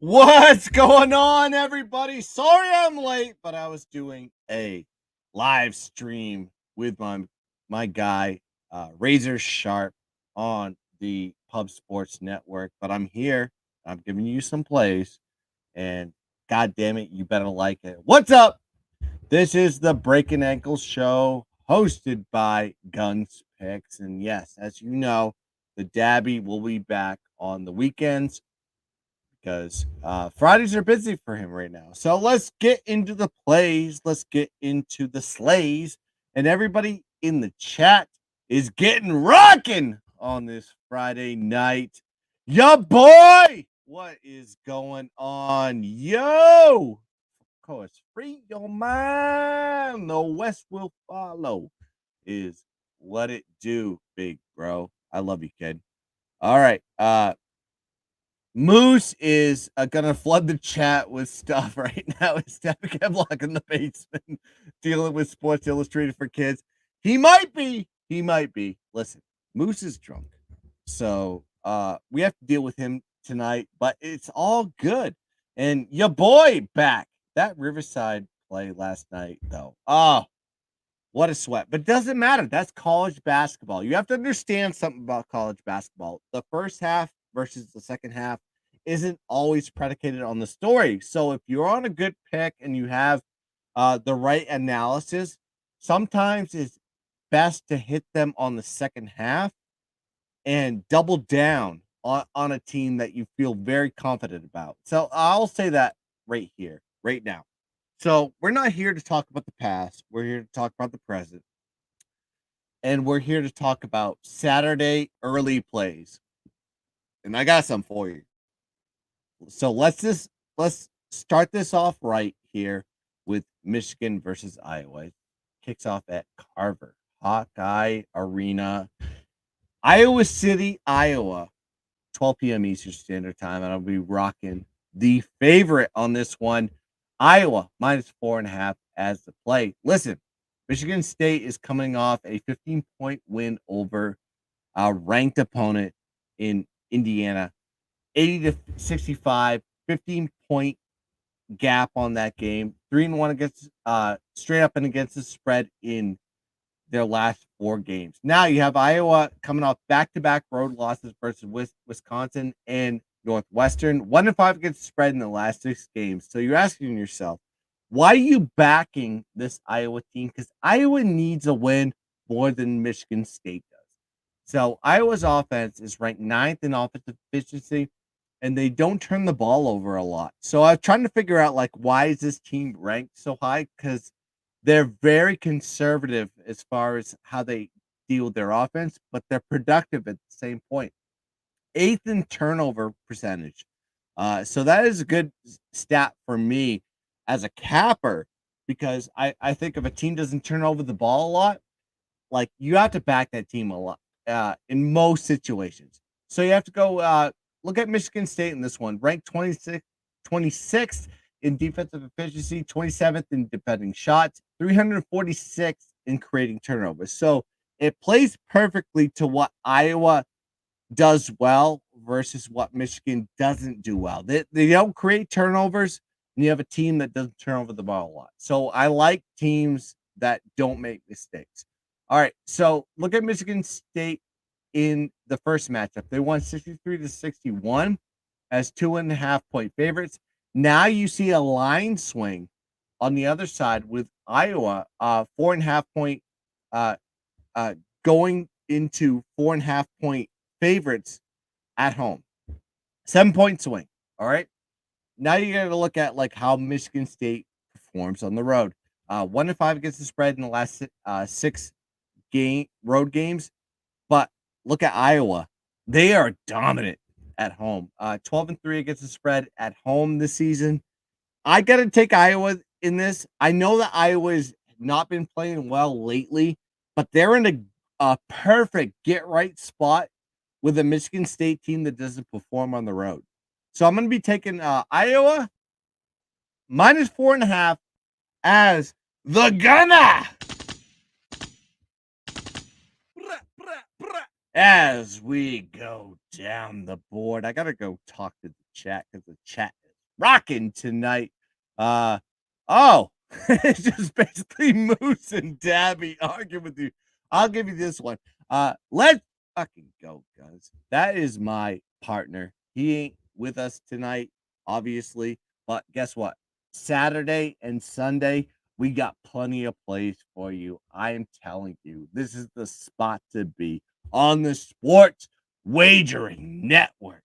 What's going on, everybody? Sorry I'm late, but I was doing a live stream with my guy, Razor Sharp, on the Pub Sports Network. But I'm here. I'm giving you some plays, and God damn it, you better like it. What's up? This is the Breakin Ankles Show, hosted by Guns Picks, and yes, as you know, the Dabby will be back on the weekends because Fridays are busy for him right now. So let's get into the plays. Let's get into the slays. And everybody in the chat is getting rocking on this Friday night. Yo, boy! What is going on? Yo! Of course, free your mind. The West will follow is what it do, big bro. I love you, kid. All right. Moose is gonna flood the chat with stuff right now. It's Devin Kevlock in the basement dealing with Sports Illustrated for Kids. He might be. He might be. Listen, Moose is drunk, so we have to deal with him tonight. But it's all good. And your boy back. That Riverside play last night, though. Oh, what a sweat. But it doesn't matter. That's college basketball. You have to understand something about college basketball. The first half versus the second half isn't always predicated on the story. So if you're on a good pick and you have the right analysis, sometimes it's best to hit them on the second half and double down on a team that you feel very confident about. So I'll say that right here, right now. So we're not here to talk about the past. We're here to talk about the present. And we're here to talk about Saturday early plays. And I got some for you. So let's start this off right here with Michigan versus Iowa. It kicks off at Carver Hawkeye Arena, Iowa City, Iowa, 12 p.m. Eastern Standard Time. And I'll be rocking the favorite on this one, Iowa -4.5 as the play. Listen, Michigan State is coming off a 15-point win over a ranked opponent in Indiana, 80-65, 15-point gap on that game. 3-1 against straight up and against the spread in their last 4 games. Now you have Iowa coming off back-to-back road losses versus Wisconsin and Northwestern. 1-5 against the spread in the last 6 games. So you're asking yourself, why are you backing this Iowa team? Because Iowa needs a win more than Michigan State does. So Iowa's offense is ranked 9th in offensive efficiency, and they don't turn the ball over a lot. So I'm trying to figure out, like, why is this team ranked so high? Because they're very conservative as far as how they deal with their offense, but they're productive at the same point. 8th in turnover percentage. So that is a good stat for me as a capper, because I think if a team doesn't turn over the ball a lot, like, you have to back that team a lot in most situations. So you have to go look at Michigan State in this one, ranked 26th in defensive efficiency, 27th in defending shots, 346th in creating turnovers. So it plays perfectly to what Iowa does well versus what Michigan doesn't do well. They don't create turnovers, and you have a team that doesn't turn over the ball a lot. So I like teams that don't make mistakes. All right, so look at Michigan State in the first matchup. They won 63-61 as 2.5-point favorites. Now you see a line swing on the other side with Iowa, 4.5-point, going into 4.5-point favorites at home. 7-point swing. All right. Now you got to look at, like, how Michigan State performs on the road. 1-5 against the spread in the last 6 road games. But look at Iowa. They are dominant at home. 12-3 against the spread at home this season. I got to take Iowa in this. I know that Iowa has not been playing well lately, but they're in a perfect get right spot with a Michigan State team that doesn't perform on the road. So I'm going to be taking Iowa -4.5 as the gunner. As we go down the board, I got to go talk to the chat because the chat is rocking tonight. Oh, it's just basically Moose and Dabby arguing with you. I'll give you this one. Let's fucking go, guys. That is my partner. He ain't with us tonight, obviously, but guess what? Saturday and Sunday, we got plenty of plays for you. I am telling you, this is the spot to be on the Sports Wagering Network.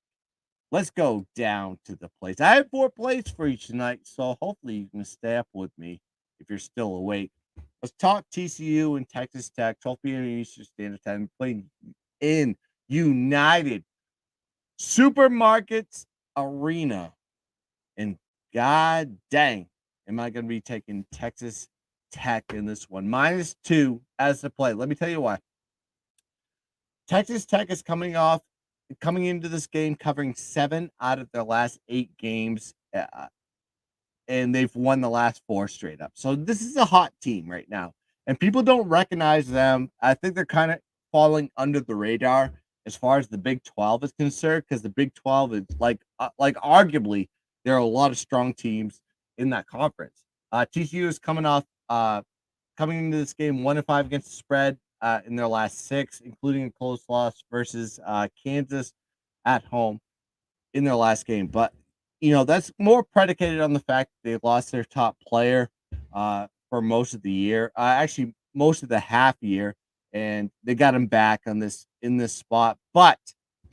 Let's go down to the plays. I have 4 plays for you tonight, so hopefully you can stay up with me if you're still awake. Let's talk TCU and Texas Tech, 12 p.m. Eastern Standard Time, playing in United Supermarkets Arena. And god dang, am I going to be taking Texas Tech in this one? -2 as the play. Let me tell you why. Texas Tech is coming into this game covering 7 out of their last 8 games, and they've won the last 4 straight up. So this is a hot team right now, and people don't recognize them. I think they're kind of falling under the radar as far as the Big 12 is concerned, because the Big 12 is like arguably there are a lot of strong teams in that conference. TCU is coming into this game 1-5 against the spread in their last 6, including a close loss versus Kansas at home in their last game. But that's more predicated on the fact that they lost their top player for most of the year, actually most of the half year, and they got him back in this spot. But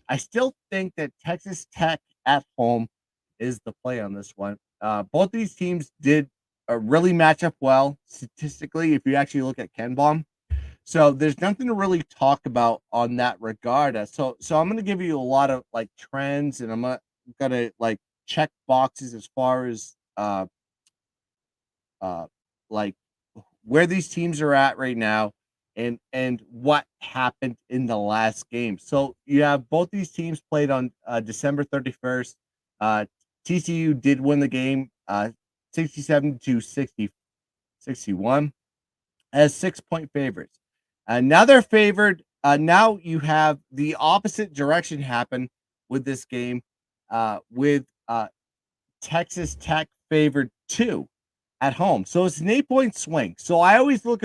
I still think that Texas Tech at home is the play on this one. Both these teams did really match up well statistically if you actually look at Ken Bomb. So there's nothing to really talk about on that regard. So I'm gonna give you a lot of like trends, and I'm gonna like check boxes as far as uh like where these teams are at right now and what happened in the last game. So you have both these teams played on December 31st. TCU did win the game 67 to 61 as 6-point favorites. Now they're favored. Now you have the opposite direction happen with this game, with Texas Tech favored 2 at home. So it's an 8-point swing. So I always look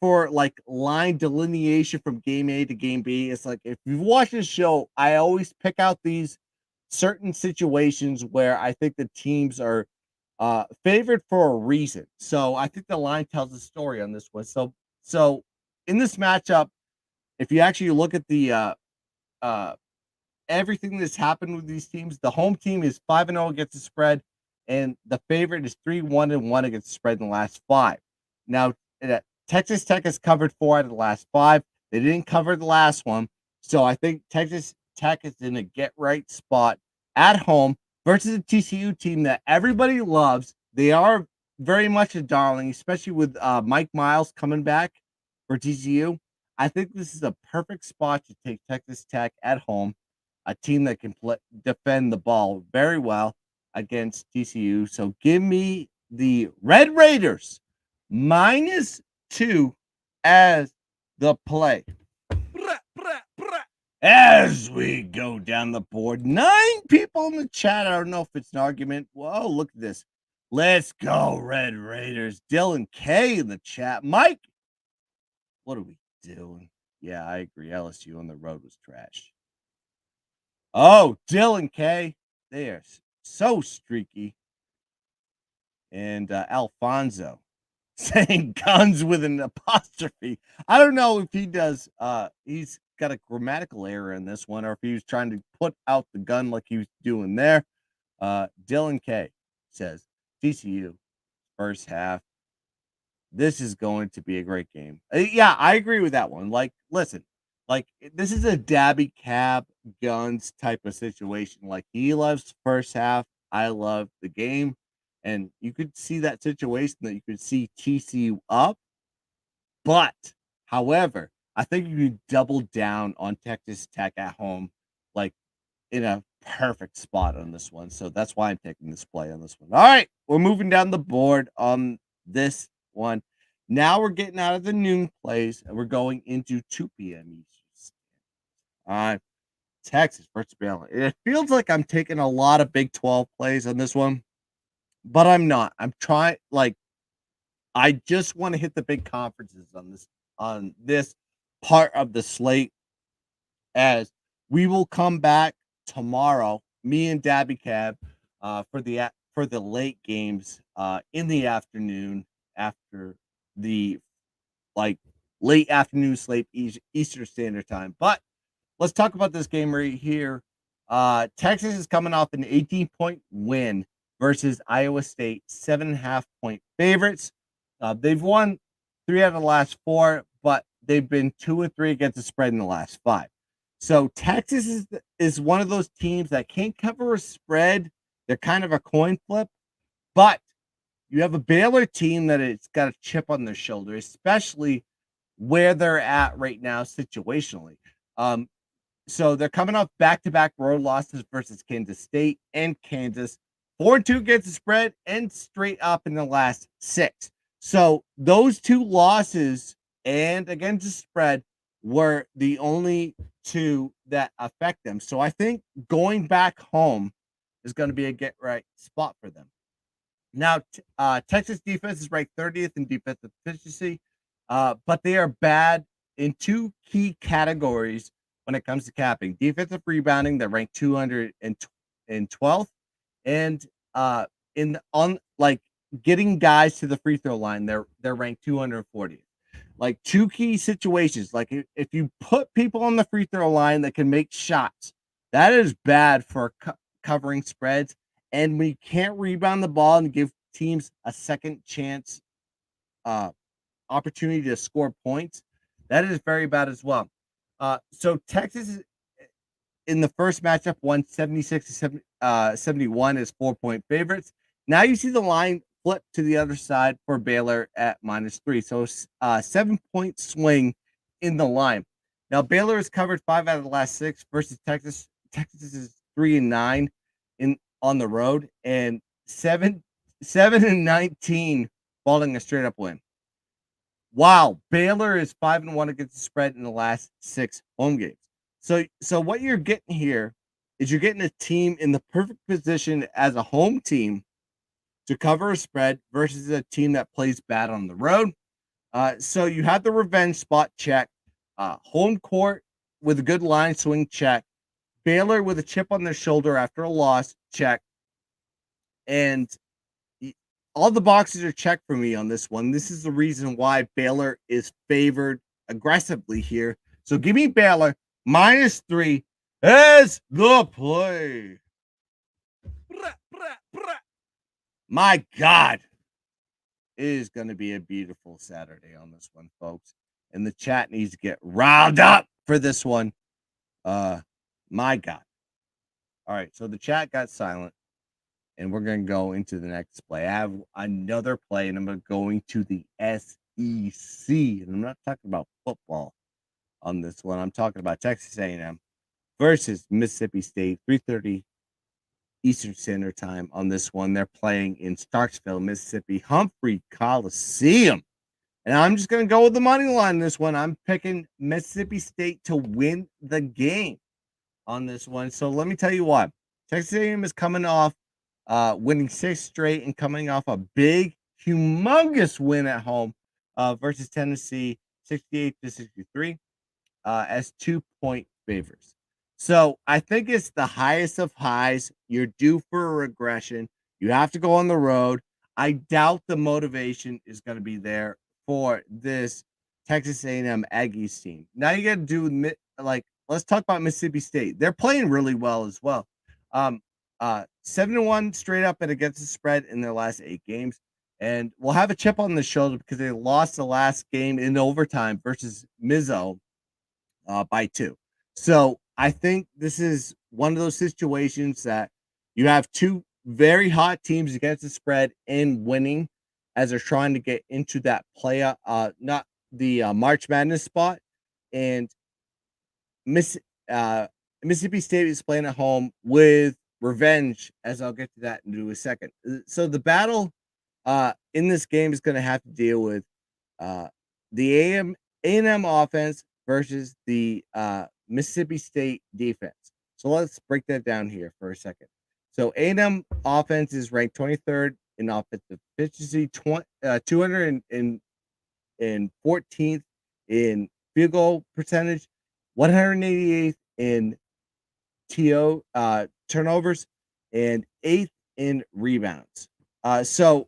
for like line delineation from game A to game B. It's like if you've watched this show, I always pick out these certain situations where I think the teams are favored for a reason. So I think the line tells a story on this one. So in this matchup, if you actually look at the uh everything that's happened with these teams, the home team is 5-0 against the spread, and the favorite is 3-1 against the spread in the last 5. Now, Texas Tech has covered 4 out of the last 5. They didn't cover the last one, so I think Texas Tech is in a get right spot at home versus a TCU team that everybody loves. They are very much a darling, especially with Mike Miles coming back for TCU. I think this is a perfect spot to take Texas Tech at home, a team that can defend the ball very well against TCU. So give me the Red Raiders -2 as the play. As we go down the board, 9 people in the chat. I don't know if it's an argument. Whoa, look at this. Let's go, Red Raiders. Dylan K in the chat. Mike, what are we doing? Yeah, I agree. LSU on the road was trash. Oh, Dylan K. They are so streaky. And Alfonso saying guns with an apostrophe. I don't know if he does. He's got a grammatical error in this one, or if he was trying to put out the gun like he was doing there. Dylan K says TCU first half. This is going to be a great game. Yeah, I agree with that one. Like, listen, like this is a Dabby Cab Guns type of situation. Like he loves first half. I love the game. And you could see that situation that you could see TCU up. But, however, I think you could double down on Texas Tech at home, like in a perfect spot on this one. So that's why I'm taking this play on this one. All right, we're moving down the board on this one. Now we're getting out of the noon plays and we're going into 2 p.m. Eastern. All right, Texas versus Baylor. It feels like I'm taking a lot of Big 12 plays on this one. but I'm not. I'm trying. Like, I just want to hit the big conferences on this part of the slate, as we will come back tomorrow, me and Dabby Cab, for the late games in the afternoon, after the like late afternoon slate, Eastern Standard Time. But let's talk about this game right here. Texas is coming off an 18-point win versus Iowa State, 7.5-point favorites. They've won 3 out of the last 4, but they've been 2-3 against the spread in the last 5. So Texas is one of those teams that can't cover a spread. They're kind of a coin flip, but you have a Baylor team that it's got a chip on their shoulder, especially where they're at right now situationally. So they're coming off back-to-back road losses versus Kansas State and Kansas. 4-2 against the spread and straight up in the last 6. So those 2 losses and against the spread were the only 2 that affect them. So I think going back home is going to be a get-right spot for them. Now, Texas defense is ranked 30th in defensive efficiency, but they are bad in 2 key categories when it comes to capping. Defensive rebounding, they're ranked 212th, and getting guys to the free throw line, they're ranked 240th. Like, 2 key situations. Like, if you put people on the free throw line that can make shots, that is bad for covering spreads. And we can't rebound the ball and give teams a second chance opportunity to score points, that is very bad as well. So Texas in the first matchup won 76-71 as 4-point favorites. Now you see the line flip to the other side for Baylor at -3. So 7-point swing in the line. Now Baylor has covered 5 out of the last 6 versus Texas. Texas is 3-9 on the road, and 7-19 following a straight up win. Wow, Baylor is 5-1 against the spread in the last 6 home games. So what you're getting here is you're getting a team in the perfect position as a home team to cover a spread versus a team that plays bad on the road. So you have the revenge spot check, home court with a good line swing check, Baylor with a chip on their shoulder after a loss check, and all the boxes are checked for me on this one. This is the reason why Baylor is favored aggressively here. So give me Baylor -3 as the play. My God, it is going to be a beautiful Saturday on this one, folks. And the chat needs to get riled up for this one. My God. All right, so the chat got silent, and we're going to go into the next play. I have another play, and I'm going to the SEC, and I'm not talking about football on this one. I'm talking about Texas A&M versus Mississippi State, 3:30 Eastern Standard Time on this one. They're playing in Starksville, Mississippi, Humphrey Coliseum. And I'm just going to go with the money line on this one. I'm picking Mississippi State to win the game on this one. So let me tell you what. Texas A&M is coming off winning 6 straight and coming off a big, humongous win at home versus Tennessee, 68-63, as 2-point favorites. So I think it's the highest of highs. You're due for a regression. You have to go on the road. I doubt the motivation is going to be there for this Texas A&M Aggies team. Now you got to do let's talk about Mississippi State. They're playing really well as well. 7-1 straight up and against the spread in their last 8 games, and we'll have a chip on the shoulder because they lost the last game in overtime versus Mizzo by 2. So I think this is one of those situations that you have 2 very hot teams against the spread and winning as they're trying to get into that play, not the March Madness spot. And Mississippi State is playing at home with revenge, as I'll get to that in a second. So the battle in this game is going to have to deal with the A&M offense versus the Mississippi State defense. So let's break that down here for a second. So A&M offense is ranked 23rd in offensive efficiency, 214th in field goal percentage, 188th in turnovers, and 8th in rebounds. So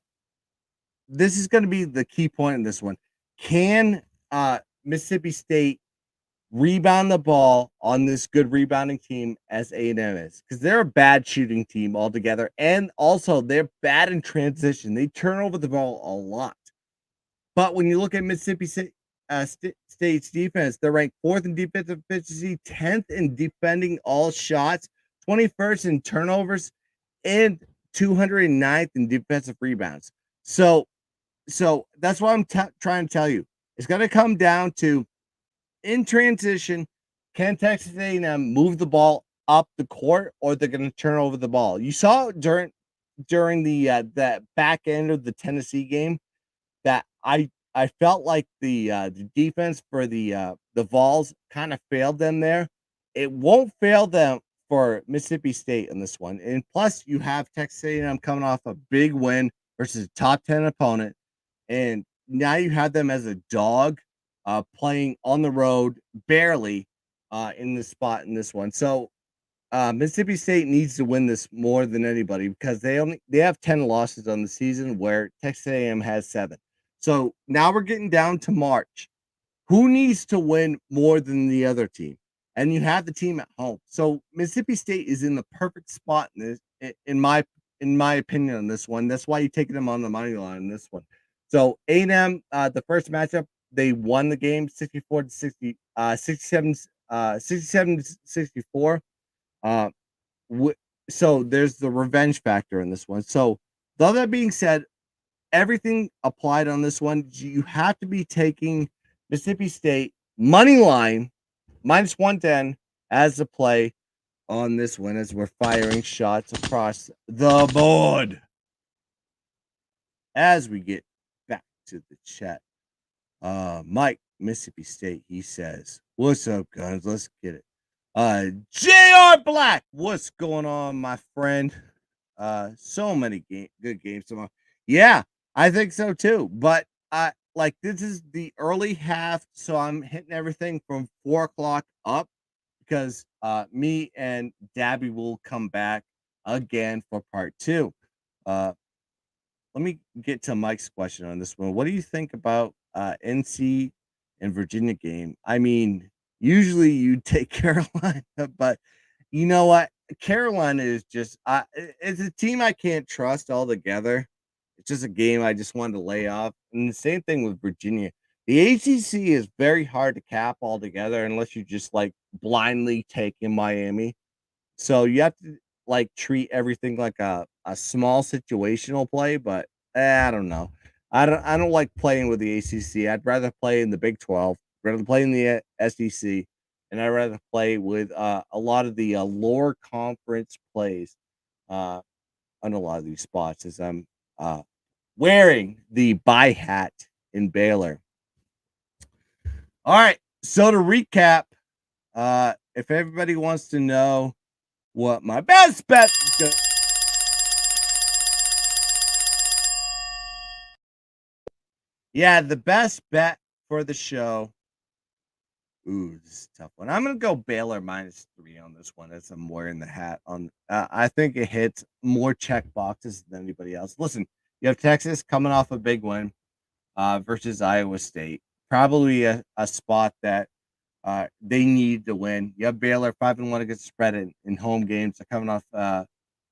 this is going to be the key point in this one. Can Mississippi State rebound the ball on this good rebounding team as A&M is? Because they're a bad shooting team altogether, and also they're bad in transition. They turn over the ball a lot. But when you look at Mississippi State's defense, they're ranked 4th in defensive efficiency, 10th in defending all shots, 21st in turnovers, and 209th in defensive rebounds. So that's what I'm trying to tell you. It's going to come down to, in transition, can Texas A&M move the ball up the court, or they're going to turn over the ball? You saw during the that back end of the Tennessee game that I felt like the defense for the Vols kind of failed them there. It won't fail them for Mississippi State in this one. And plus, you have Texas A&M coming off a big win versus a top 10 opponent, and now you have them as a dog playing on the road barely in this spot in this one. So Mississippi State needs to win this more than anybody, because they have 10 losses on the season, where Texas A&M has 7. So now we're getting down to March. Who needs to win more than the other team? And you have the team at home. So Mississippi State is in the perfect spot in this, in my opinion, on this one. That's why you're taking them on the money line in this one. So A&M, the first matchup, they won the game 64 to 60, 67 to 64. So there's the revenge factor in this one. So, with all that being said, everything applied on this one. You have to be taking Mississippi State money line minus 110 as the play on this one, as we're firing shots across the board. As we get back to the chat, Mike, Mississippi State, he says, "What's up, guys? Let's get it." JR Black, what's going on, my friend? So many good games tomorrow. Yeah, I think so too. But like, this is the early half, so I'm hitting everything from 4 o'clock up, because me and Dabby will come back again for part 2. Let me get to Mike's question on this one. What do you think about NC and Virginia game? I mean, usually you take Carolina, but you know what? Carolina is just it's a team I can't trust altogether. It's just a game I just wanted to lay off. And the same thing with Virginia. The ACC is very hard to cap altogether unless you just like blindly take in Miami. So you have to like treat everything like a small situational play, but I don't know. I don't like playing with the ACC. I'd rather play in the Big 12, rather play in the SEC, and I'd rather play with a lot of the lower conference plays on a lot of these spots, as I'm wearing the buy hat in Baylor. All right, so to recap, if everybody wants to know what my best bet is going, yeah, the best bet for the show. Ooh, this is a tough one. I'm gonna go Baylor -3 on this one, as I'm wearing the hat on. I think it hits more check boxes than anybody else. Listen, you have Texas coming off a big win versus Iowa State, probably a spot that they need to win. You have Baylor 5-1 against the spread in home games. They're coming off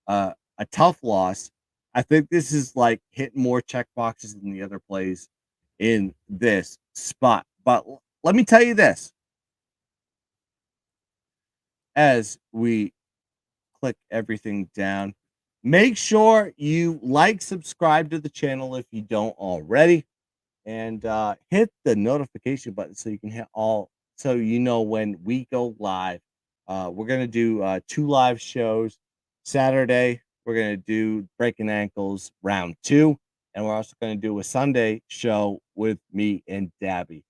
a tough loss. I think this is like hitting more check boxes than the other plays in this spot. But let me tell you this, as we click everything down, make sure you like, subscribe to the channel if you don't already, and hit the notification button so you can hit all, so you know when we go live. We're gonna do 2 live shows. Saturday, we're gonna do Breaking Ankles round 2, and we're also gonna do a Sunday show with me and Dabby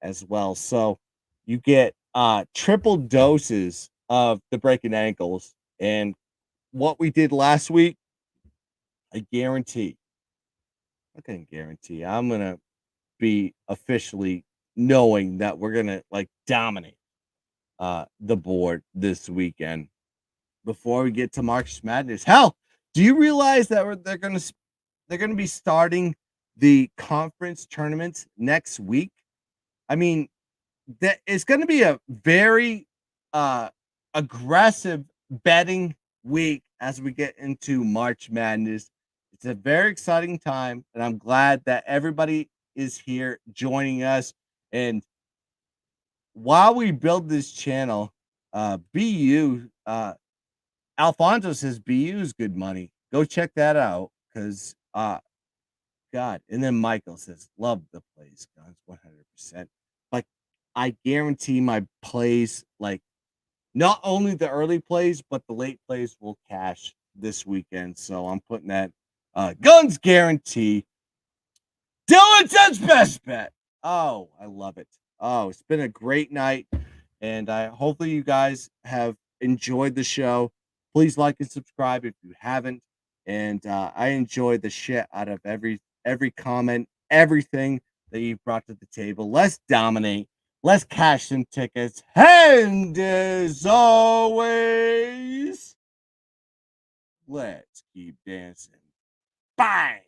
as well. So you get triple doses of the Breaking Ankles, and what we did last week, I guarantee I can guarantee I'm gonna be officially knowing that we're gonna like dominate the board this weekend before we get to March Madness. Hell, do you realize that they're gonna be starting the conference tournaments next week? I mean, that it's going to be a very uh aggressive betting week as we get into March Madness. It's a very exciting time, and I'm glad that everybody is here joining us. And while we build this channel, BU Alfonso says BU is good money. Go check that out because God. And then Michael says, love the plays, guns, 100%. Like, I guarantee my plays, like, not only the early plays, but the late plays will cash this weekend. So I'm putting that guns guarantee. Dylan says best bet. Oh, I love it. Oh, it's been a great night. And I hopefully you guys have enjoyed the show. Please like and subscribe if you haven't. And I enjoyed the shit out of every comment, everything that you brought to the table. Let's dominate. Let's cash some tickets. And as always, let's keep dancing. Bye.